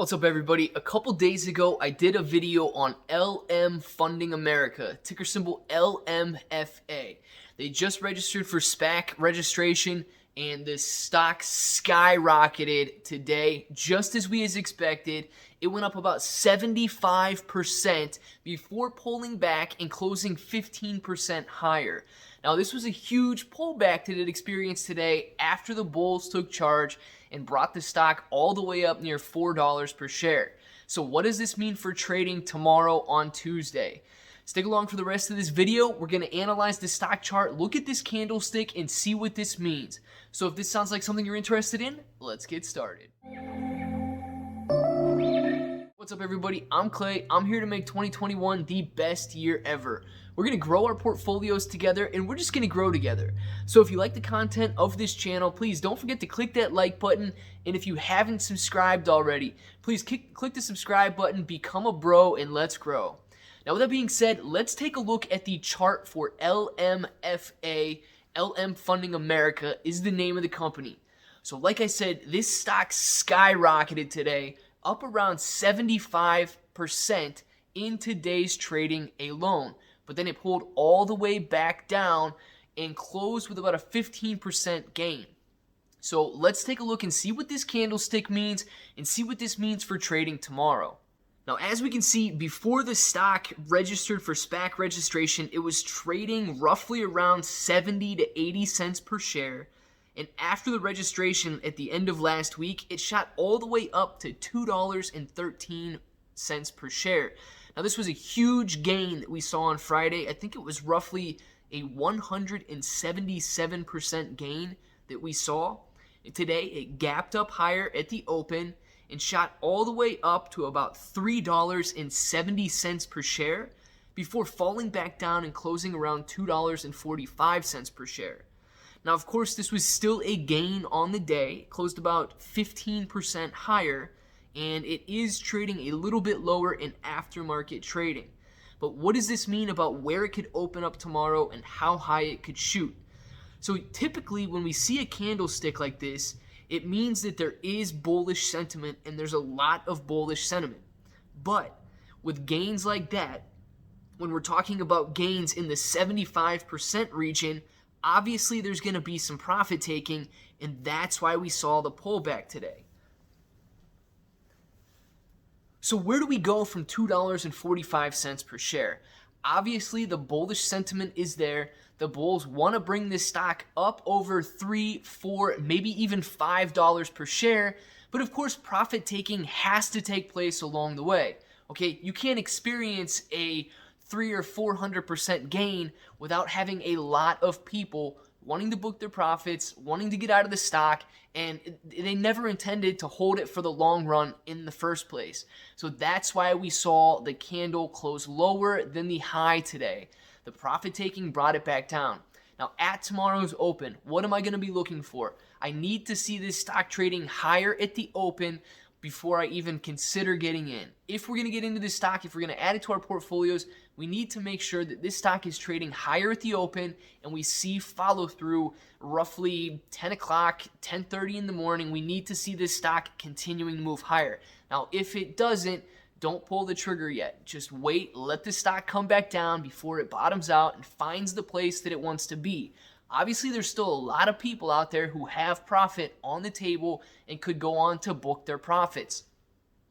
What's up, everybody? A couple days ago, I did a video on LM Funding America, ticker symbol LMFA. They just registered for SPAC registration, and the stock skyrocketed today, just as we expected. It went up about 75% before pulling back and closing 15% higher. Now, this was a huge pullback that it experienced today after the bulls took charge and brought the stock all the way up near $4 per share. So what does this mean for trading tomorrow on Tuesday? Stick along for the rest of this video. We're going to analyze the stock chart, look at this candlestick, and see what this means. So if this sounds like something you're interested in, let's get started. What's up, everybody? I'm Clay. I'm here to make 2021 the best year ever. We're going to grow our portfolios together, and we're just going to grow together. So if you like the content of this channel, please don't forget to click that like button. And if you haven't subscribed already, please click the subscribe button, become a bro, and let's grow. Now, with that being said, let's take a look at the chart for LMFA. LM Funding America is the name of the company. So like I said, this stock skyrocketed today, up around 75% in today's trading alone. But then it pulled all the way back down and closed with about a 15% gain. So let's take a look and see what this candlestick means and see what this means for trading tomorrow. Now, as we can see, before the stock registered for SPAC registration, it was trading roughly around 70 to 80 cents per share. And after the registration at the end of last week, it shot all the way up to $2.13 per share. Now, this was a huge gain that we saw on Friday. I think it was roughly a 177% gain that we saw. Today, it gapped up higher at the open and shot all the way up to about $3.70 per share before falling back down and closing around $2.45 per share. Now, of course, this was still a gain on the day. It closed about 15% higher, and it is trading a little bit lower in aftermarket trading. But what does this mean about where it could open up tomorrow and how high it could shoot? So typically, when we see a candlestick like this, it means that there is bullish sentiment, and there's a lot of bullish sentiment. But with gains like that, when we're talking about gains in the 75% region, obviously there's going to be some profit taking, and that's why we saw the pullback today. So where do we go from $2.45 per share? Obviously, the bullish sentiment is there. The bulls want to bring this stock up over $3, $4, maybe even $5 per share. But of course, profit taking has to take place along the way. Okay, you can't experience a 300 or 400% gain without having a lot of people wanting to book their profits, wanting to get out of the stock, and they never intended to hold it for the long run in the first place. So that's why we saw the candle close lower than the high today. The profit taking brought it back down. Now, at tomorrow's open, what am I going to be looking for? I need to see this stock trading higher at the open before I even consider getting in. If we're going to get into this stock, if we're going to add it to our portfolios, we need to make sure that this stock is trading higher at the open and we see follow through roughly 10 o'clock, 10:30 in the morning. We need to see this stock continuing to move higher. Now, if it doesn't, don't pull the trigger yet. Just wait, let the stock come back down before it bottoms out and finds the place that it wants to be. Obviously, there's still a lot of people out there who have profit on the table and could go on to book their profits.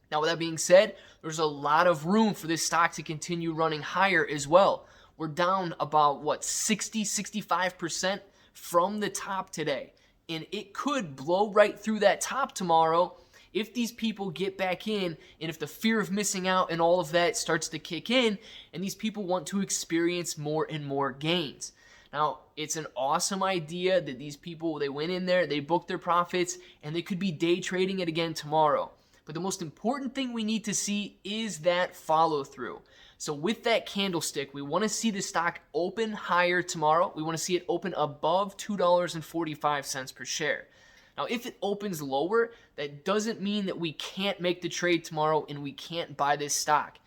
Now, with that being said, there's a lot of room for this stock to continue running higher as well. We're down about, 60, 65% from the top today. And it could blow right through that top tomorrow if these people get back in, and if the fear of missing out and all of that starts to kick in, and these people want to experience more and more gains. Now, it's an awesome idea that these people, they went in there, they booked their profits, and they could be day trading it again tomorrow. But the most important thing we need to see is that follow through. So with that candlestick, we want to see the stock open higher tomorrow. We want to see it open above $2.45 per share. Now, if it opens lower, that doesn't mean that we can't make the trade tomorrow and we can't buy this stock.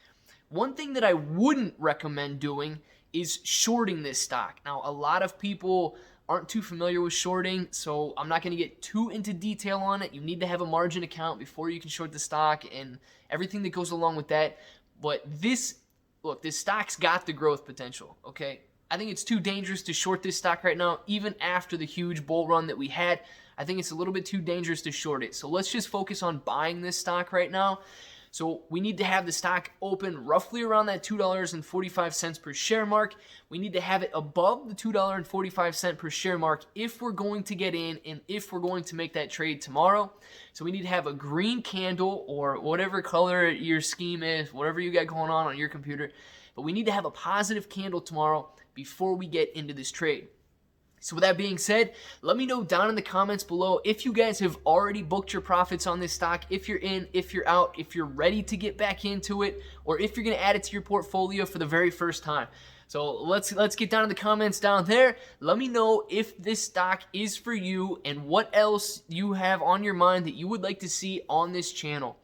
One thing that I wouldn't recommend doing is shorting this stock. Now, a lot of people aren't too familiar with shorting, so I'm not going to get too into detail on it. You need to have a margin account before you can short the stock and everything that goes along with that. But this stock's got the growth potential, okay? I think it's too dangerous to short this stock right now, even after the huge bull run that we had. I think it's a little bit too dangerous to short it. So let's just focus on buying this stock right now. So we need to have the stock open roughly around that $2.45 per share mark. We need to have it above the $2.45 per share mark if we're going to get in and if we're going to make that trade tomorrow. So we need to have a green candle or whatever color your scheme is, whatever you got going on your computer. But we need to have a positive candle tomorrow before we get into this trade. So with that being said, let me know down in the comments below if you guys have already booked your profits on this stock, if you're in, if you're out, if you're ready to get back into it, or if you're going to add it to your portfolio for the very first time. So let's get down in the comments down there. Let me know if this stock is for you and what else you have on your mind that you would like to see on this channel.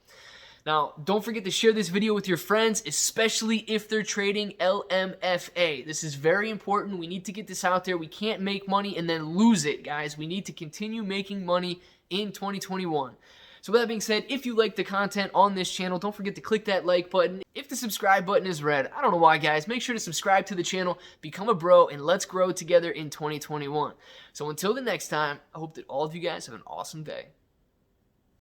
Now, don't forget to share this video with your friends, especially if they're trading LMFA. This is very important. We need to get this out there. We can't make money and then lose it, guys. We need to continue making money in 2021. So with that being said, if you like the content on this channel, don't forget to click that like button. If the subscribe button is red, I don't know why, guys, make sure to subscribe to the channel, become a bro, and let's grow together in 2021. So until the next time, I hope that all of you guys have an awesome day.